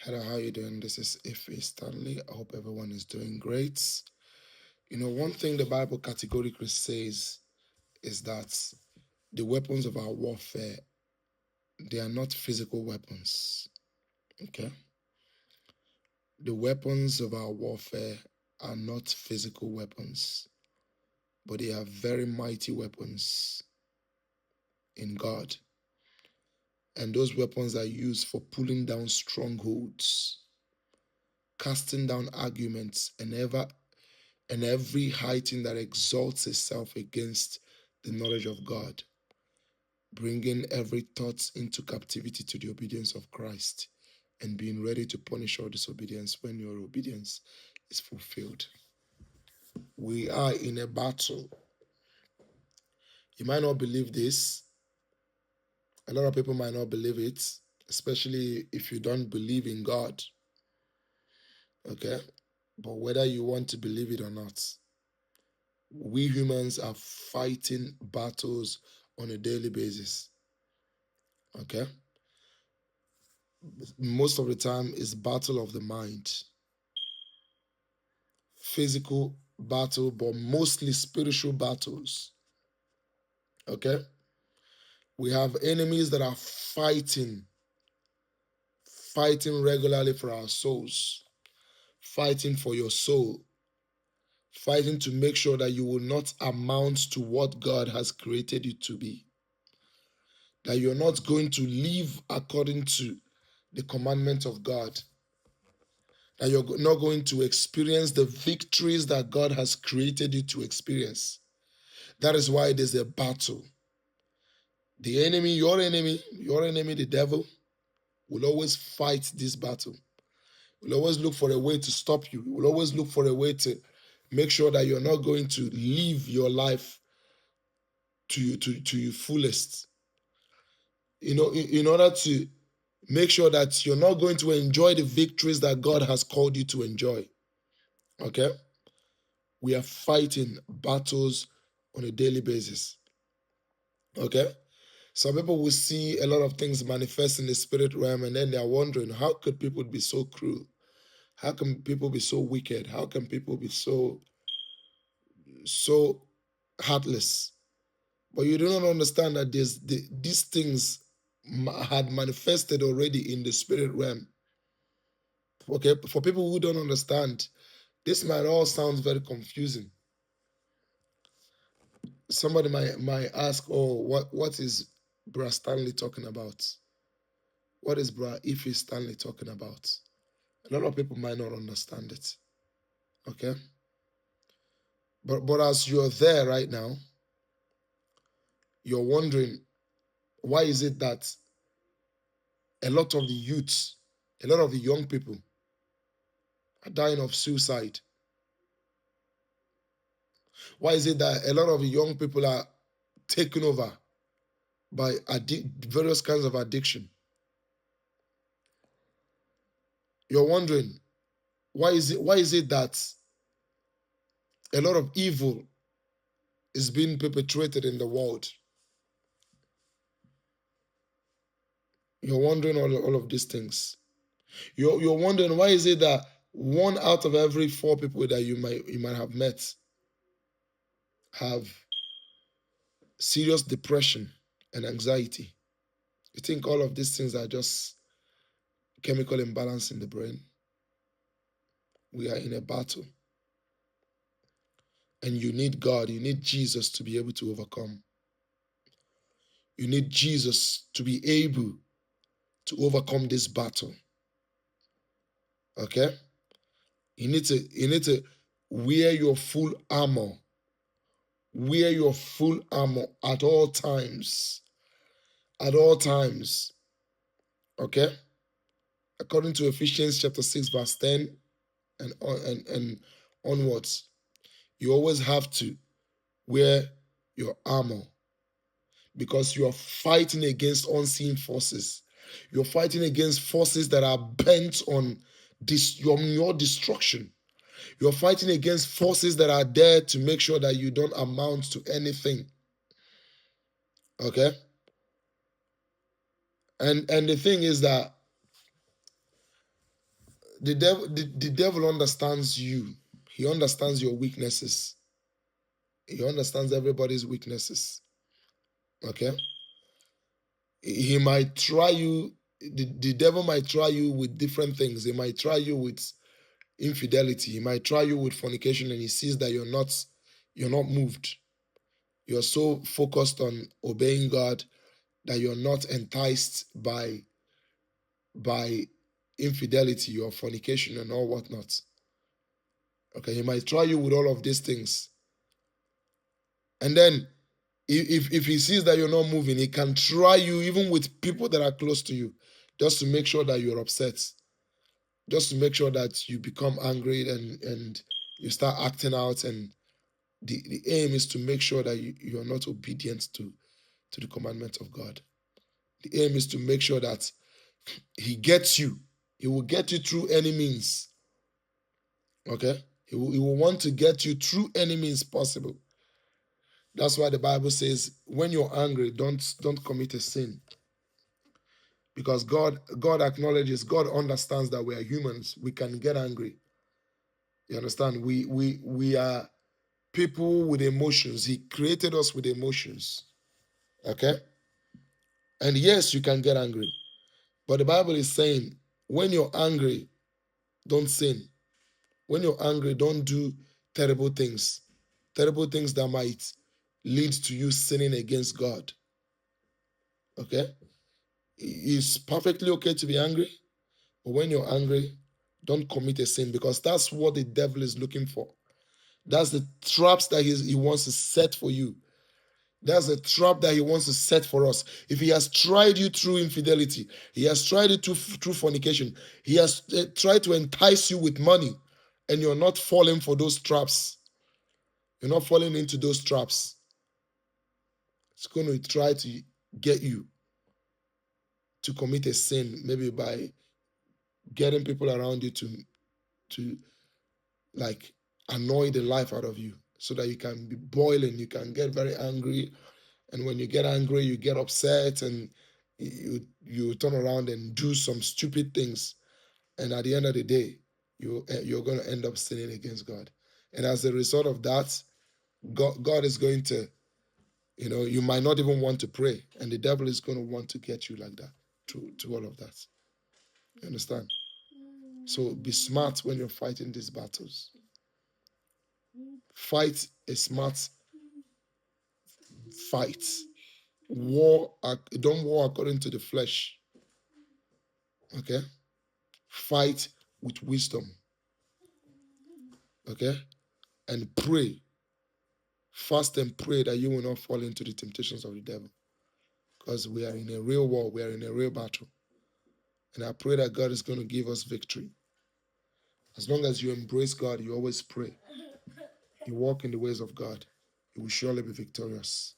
Hello, how you doing? This is Ife Stanley. I hope everyone is doing great. One thing the Bible categorically says is that the weapons of our warfare, they are not physical weapons. Okay? The weapons of our warfare are not physical weapons, but they are very mighty weapons in God. And those weapons are used for pulling down strongholds, casting down arguments, and every high thing that exalts itself against the knowledge of God, bringing every thought into captivity to the obedience of Christ, and being ready to punish all disobedience when your obedience is fulfilled. We are in a battle. You might not believe this. A lot of people might not believe it, especially if you don't believe in God. Okay? But whether you want to believe it or not, we humans are fighting battles on a daily basis. Okay? Most of the time it's battle of the mind. Physical battle, but mostly spiritual battles. Okay? We have enemies that are fighting regularly for our souls, fighting for your soul, fighting to make sure that you will not amount to what God has created you to be, that you're not going to live according to the commandment of God, that you're not going to experience the victories that God has created you to experience. That is why it is a battle. The enemy, the devil, will always fight this battle. Will always look for a way to stop you. Will always look for a way to make sure that you're not going to live your life to your fullest. In order to make sure that you're not going to enjoy the victories that God has called you to enjoy. Okay? We are fighting battles on a daily basis. Okay? Some people will see a lot of things manifest in the spirit realm, and then they are wondering, how could people be so cruel? How can people be so wicked? How can people be so heartless? But you do not understand that these things had manifested already in the spirit realm. Okay, for people who don't understand, this might all sound very confusing. Somebody might ask, "Oh, what is Bra Stanley talking about? What is Bra Ife Stanley talking about?" A lot of people might not understand it. Okay? But as you're there right now, you're wondering, why is it that a lot of the youths, a lot of the young people are dying of suicide? Why is it that a lot of the young people are taken over by various kinds of addiction? You're wondering, why is it that a lot of evil is being perpetrated in the world? You're wondering all of these things. You're wondering, why is it that 1 out of every 4 people that you might have met have serious depression and anxiety? You think all of these things are just chemical imbalance in the brain? We are in a battle. And you need God, you need Jesus to be able to overcome. You need Jesus to be able to overcome this battle. Okay? You need to wear your full armor. Wear your full armor at all times. At all times. Okay? According to Ephesians chapter 6, verse 10 and onwards, you always have to wear your armor, because you are fighting against unseen forces. You're fighting against forces that are bent on your destruction. You're fighting against forces that are there to make sure that you don't amount to anything. Okay? And the thing is that the devil understands you. He understands your weaknesses. He understands everybody's weaknesses. Okay? He might try you, the devil might try you with different things. He might try you with infidelity. He might try you with fornication, and he sees that you're not moved. You're so focused on obeying God that you're not enticed by infidelity or fornication and all whatnot. Okay, he might try you with all of these things. And then if he sees that you're not moving, he can try you even with people that are close to you, just to make sure that you're upset, just to make sure that you become angry and you start acting out. And the aim is to make sure that you are not obedient to the commandments of God. The aim is to make sure that he gets you. He will get you through any means. Okay? He will want to get you through any means possible. That's why the Bible says, when you're angry, don't commit a sin. Because God acknowledges, God understands that we are humans. We can get angry. You understand? We are people with emotions. He created us with emotions. Okay? And yes, you can get angry. But the Bible is saying, when you're angry, don't sin. When you're angry, don't do terrible things. Terrible things that might lead to you sinning against God. Okay? It's perfectly okay to be angry, but when you're angry, don't commit a sin, because that's what the devil is looking for. That's the traps that he wants to set for you. That's a trap that he wants to set for us. If he has tried you through infidelity, he has tried it through fornication, he has tried to entice you with money, and you're not falling for those traps. You're not falling into those traps. It's going to try to get you to commit a sin, maybe by getting people around you to like annoy the life out of you, so that you can be boiling, you can get very angry. And when you get angry, you get upset, and you turn around and do some stupid things. And at the end of the day, you're going to end up sinning against God. And as a result of that, God is going to, you might not even want to pray, and the devil is going to want to get you like that, to all of that. You understand? So be smart when you're fighting these battles. Fight a smart fight. Don't war according to the flesh. Okay? Fight with wisdom. Okay? And pray. Fast and pray that you will not fall into the temptations of the devil. Because we are in a real war, we are in a real battle. And I pray that God is going to give us victory. As long as you embrace God, you always pray, you walk in the ways of God, you will surely be victorious.